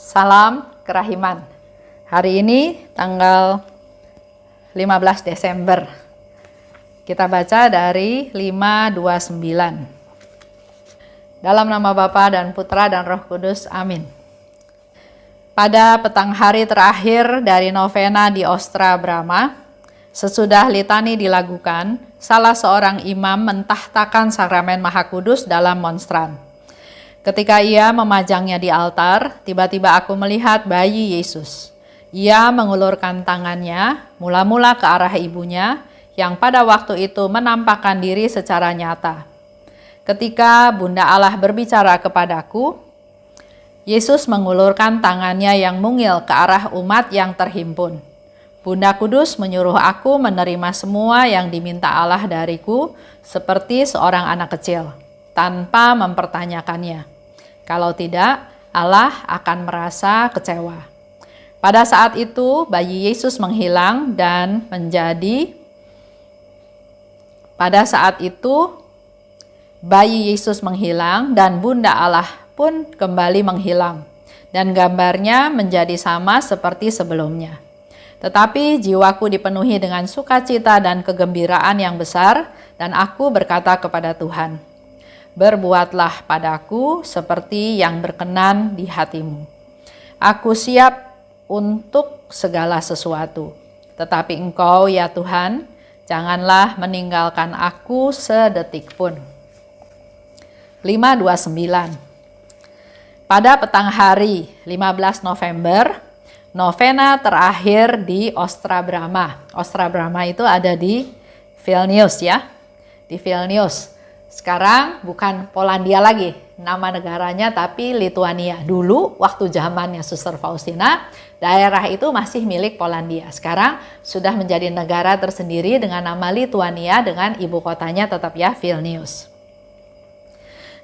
Salam kerahiman. Hari ini tanggal 15 Desember. Kita baca dari 5:29. Dalam nama Bapa dan Putra dan Roh Kudus. Amin. Pada petang hari terakhir dari novena di Ostra Brahma, sesudah litani dilakukan, salah seorang imam mentahtakan sakramen Maha Kudus dalam monstran. Ketika ia memajangnya di altar, tiba-tiba aku melihat bayi Yesus. Ia mengulurkan tangannya mula-mula ke arah ibunya yang pada waktu itu menampakkan diri secara nyata. Ketika Bunda Allah berbicara kepadaku, Yesus mengulurkan tangannya yang mungil ke arah umat yang terhimpun. Bunda Kudus menyuruh aku menerima semua yang diminta Allah dariku seperti seorang anak kecil, tanpa mempertanyakannya. Kalau tidak, Allah akan merasa kecewa. Pada saat itu, bayi Yesus menghilang dan Bunda Allah pun kembali menghilang, dan gambarnya menjadi sama seperti sebelumnya. Tetapi jiwaku dipenuhi dengan sukacita dan kegembiraan yang besar, dan aku berkata kepada Tuhan, "Berbuatlah padaku seperti yang berkenan di hatimu. Aku siap untuk segala sesuatu. Tetapi Engkau, ya Tuhan, janganlah meninggalkan aku sedetik pun." 5:29. Pada petang hari 15 November, novena terakhir di Ostra Brahma. Ostra Brahma itu ada di Vilnius ya. Di Vilnius. Sekarang bukan Polandia lagi nama negaranya, tapi Lituania. Dulu waktu zamannya Suster Faustina, daerah itu masih milik Polandia. Sekarang sudah menjadi negara tersendiri dengan nama Lituania, dengan ibu kotanya tetap ya Vilnius.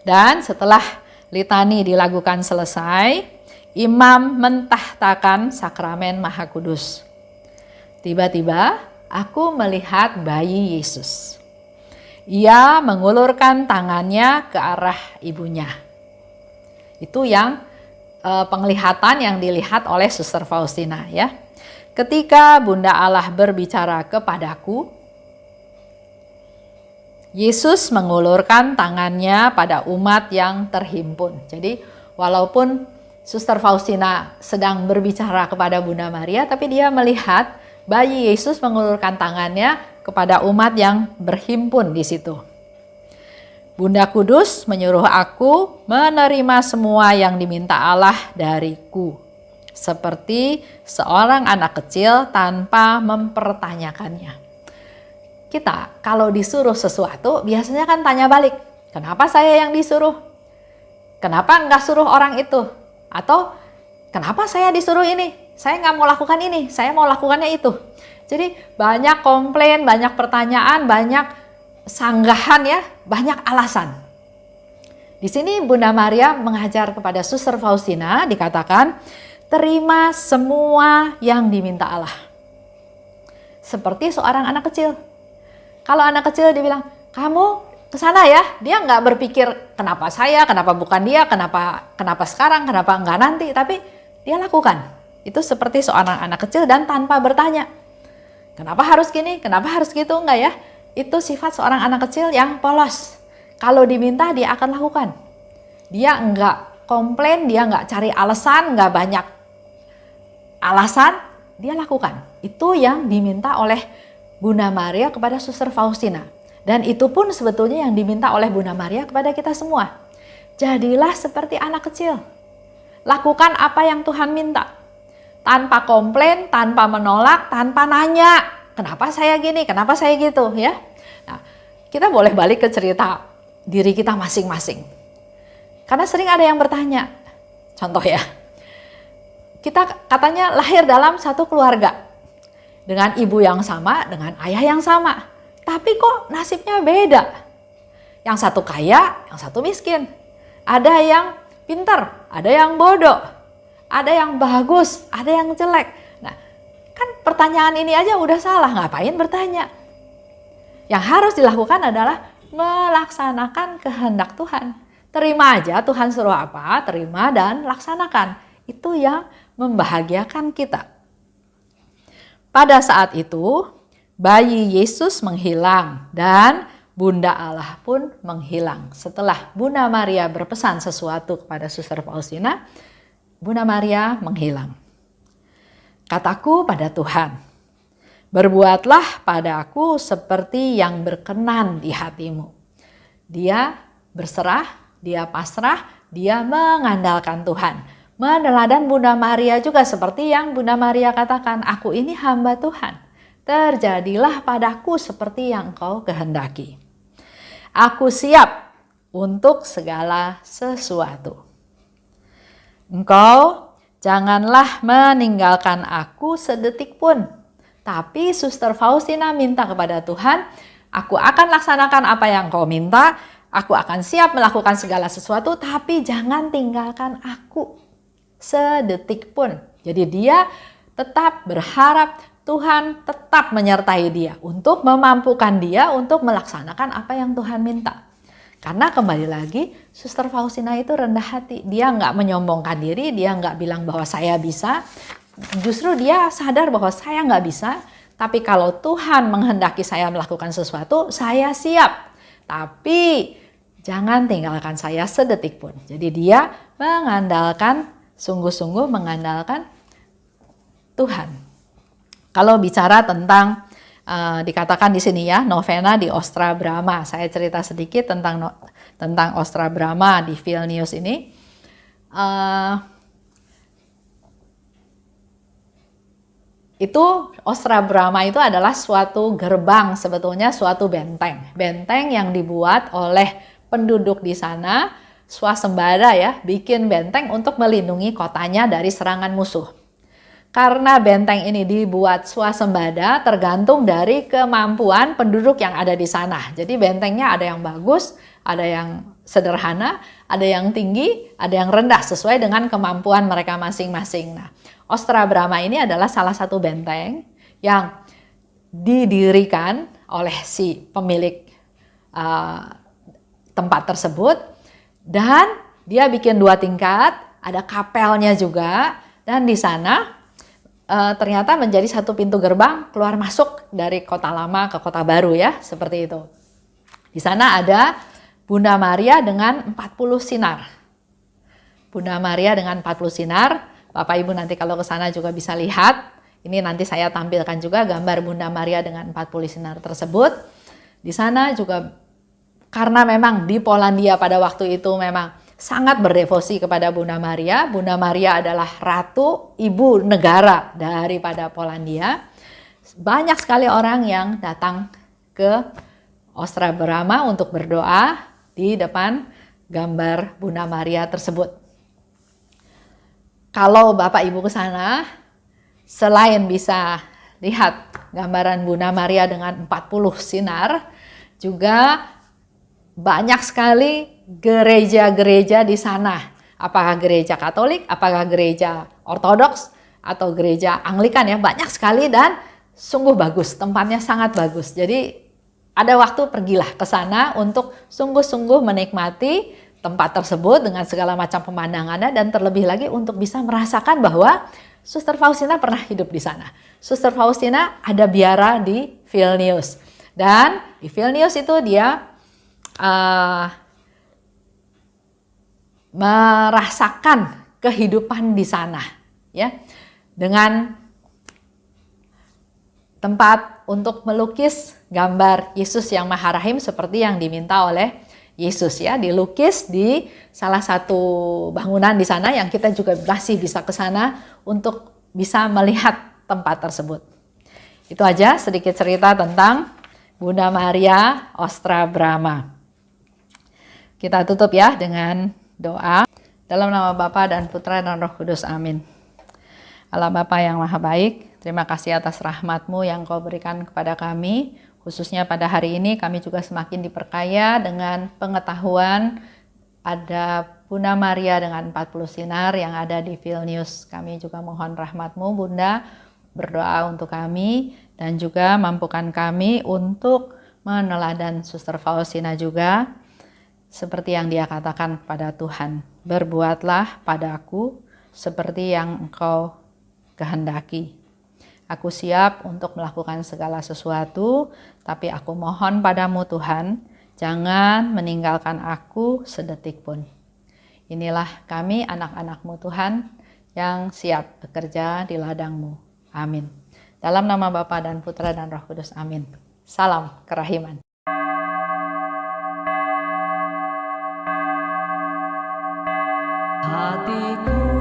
Dan setelah litani dilakukan selesai, imam mentahtakan sakramen Maha Kudus. Tiba-tiba aku melihat bayi Yesus. Ia mengulurkan tangannya ke arah ibunya. Itu yang penglihatan yang dilihat oleh Suster Faustina ya. Ketika Bunda Allah berbicara kepadaku, Yesus mengulurkan tangannya pada umat yang terhimpun. Jadi walaupun Suster Faustina sedang berbicara kepada Bunda Maria, tapi dia melihat bayi Yesus mengulurkan tangannya kepada umat yang berhimpun di situ. Bunda Kudus menyuruh aku menerima semua yang diminta Allah dariku, seperti seorang anak kecil tanpa mempertanyakannya. Kita kalau disuruh sesuatu biasanya kan tanya balik, kenapa saya yang disuruh? Kenapa enggak suruh orang itu? Atau kenapa saya disuruh ini? Saya nggak mau lakukan ini, saya mau lakukannya itu. Jadi banyak komplain, banyak pertanyaan, banyak sanggahan ya, banyak alasan. Di sini Bunda Maria mengajar kepada Suster Faustina, dikatakan, terima semua yang diminta Allah. Seperti seorang anak kecil. Kalau anak kecil dibilang, kamu ke sana ya, dia nggak berpikir kenapa saya, kenapa bukan dia, kenapa sekarang, kenapa enggak nanti, tapi dia lakukan. Itu seperti seorang anak kecil dan tanpa bertanya. Kenapa harus gini, kenapa harus gitu, enggak ya. Itu sifat seorang anak kecil yang polos. Kalau diminta dia akan lakukan. Dia enggak komplain, dia enggak cari alasan, enggak banyak alasan, dia lakukan. Itu yang diminta oleh Bunda Maria kepada Suster Faustina. Dan itu pun sebetulnya yang diminta oleh Bunda Maria kepada kita semua. Jadilah seperti anak kecil. Lakukan apa yang Tuhan minta. Tanpa komplain, tanpa menolak, tanpa nanya. Kenapa saya gini, kenapa saya gitu ya. Nah, kita boleh balik ke cerita diri kita masing-masing. Karena sering ada yang bertanya. Contoh ya. Kita katanya lahir dalam satu keluarga. Dengan ibu yang sama, dengan ayah yang sama. Tapi kok nasibnya beda. Yang satu kaya, yang satu miskin. Ada yang pintar, ada yang bodoh. Ada yang bagus, ada yang jelek. Nah, kan pertanyaan ini aja udah salah, ngapain bertanya? Yang harus dilakukan adalah melaksanakan kehendak Tuhan. Terima aja Tuhan suruh apa, terima dan laksanakan. Itu yang membahagiakan kita. Pada saat itu, bayi Yesus menghilang dan Bunda Allah pun menghilang. Setelah Bunda Maria berpesan sesuatu kepada Suster Faustina, Bunda Maria menghilang. Kataku pada Tuhan, berbuatlah padaku seperti yang berkenan di hatimu. Dia berserah, dia pasrah, dia mengandalkan Tuhan. Meneladan Bunda Maria juga seperti yang Bunda Maria katakan, aku ini hamba Tuhan. Terjadilah padaku seperti yang Engkau kehendaki. Aku siap untuk segala sesuatu. Engkau janganlah meninggalkan aku sedetik pun. Tapi Suster Faustina minta kepada Tuhan, aku akan laksanakan apa yang Engkau minta. Aku akan siap melakukan segala sesuatu, tapi jangan tinggalkan aku sedetik pun. Jadi dia tetap berharap Tuhan tetap menyertai dia untuk memampukan dia untuk melaksanakan apa yang Tuhan minta. Karena kembali lagi, Suster Faustina itu rendah hati. Dia nggak menyombongkan diri, dia nggak bilang bahwa saya bisa. Justru dia sadar bahwa saya nggak bisa, tapi kalau Tuhan menghendaki saya melakukan sesuatu, saya siap. Tapi jangan tinggalkan saya sedetik pun. Jadi dia mengandalkan, sungguh-sungguh mengandalkan Tuhan. Kalau bicara tentang dikatakan di sini ya, novena di Ostra Brahma. Saya cerita sedikit tentang Ostra Brahma di Vilnius ini. Itu Ostra Brahma itu adalah suatu gerbang, sebetulnya suatu benteng. Benteng yang dibuat oleh penduduk di sana, swasembada ya, bikin benteng untuk melindungi kotanya dari serangan musuh. Karena benteng ini dibuat swasembada tergantung dari kemampuan penduduk yang ada di sana. Jadi bentengnya ada yang bagus, ada yang sederhana, ada yang tinggi, ada yang rendah sesuai dengan kemampuan mereka masing-masing. Nah, Ostra Brahma ini adalah salah satu benteng yang didirikan oleh si pemilik tempat tersebut, dan dia bikin 2 tingkat, ada kapelnya juga, dan di sana ternyata menjadi satu pintu gerbang keluar masuk dari kota lama ke kota baru ya, seperti itu. Di sana ada Bunda Maria dengan 40 sinar. Bunda Maria dengan 40 sinar. Bapak Ibu nanti kalau ke sana juga bisa lihat. Ini nanti saya tampilkan juga gambar Bunda Maria dengan 40 sinar tersebut. Di sana juga karena memang di Polandia pada waktu itu memang sangat berdevosi kepada Bunda Maria. Bunda Maria adalah ratu, ibu negara daripada Polandia. Banyak sekali orang yang datang ke Ostra Brahma untuk berdoa di depan gambar Bunda Maria tersebut. Kalau Bapak Ibu ke sana, selain bisa lihat gambaran Bunda Maria dengan 40 sinar, juga banyak sekali gereja-gereja di sana. Apakah gereja Katolik, apakah gereja Ortodoks, atau gereja Anglikan ya, banyak sekali dan sungguh bagus, tempatnya sangat bagus. Jadi ada waktu pergilah ke sana untuk sungguh-sungguh menikmati tempat tersebut dengan segala macam pemandangannya, dan terlebih lagi untuk bisa merasakan bahwa Suster Faustina pernah hidup di sana. Suster Faustina ada biara di Vilnius, dan di Vilnius itu dia merasakan kehidupan di sana ya, dengan tempat untuk melukis gambar Yesus yang Maha Rahim seperti yang diminta oleh Yesus ya, dilukis di salah satu bangunan di sana yang kita juga masih bisa ke sana untuk bisa melihat tempat tersebut. Itu aja sedikit cerita tentang Bunda Maria Ostra Brahma. Kita tutup ya dengan doa. Dalam nama Bapa dan Putra dan Roh Kudus, amin. Allah Bapa yang Maha Baik, terima kasih atas rahmat-Mu yang Kau berikan kepada kami. Khususnya pada hari ini kami juga semakin diperkaya dengan pengetahuan ada Bunda Maria dengan 40 sinar yang ada di Vilnius. Kami juga mohon rahmat-Mu Bunda, berdoa untuk kami dan juga mampukan kami untuk meneladan Suster Faustina juga. Seperti yang dia katakan kepada Tuhan, berbuatlah padaku seperti yang Engkau kehendaki. Aku siap untuk melakukan segala sesuatu, tapi aku mohon padamu Tuhan, jangan meninggalkan aku sedetik pun. Inilah kami anak-anak-Mu Tuhan yang siap bekerja di ladang-Mu. Amin. Dalam nama Bapa dan Putra dan Roh Kudus. Amin. Salam kerahiman. Hatiku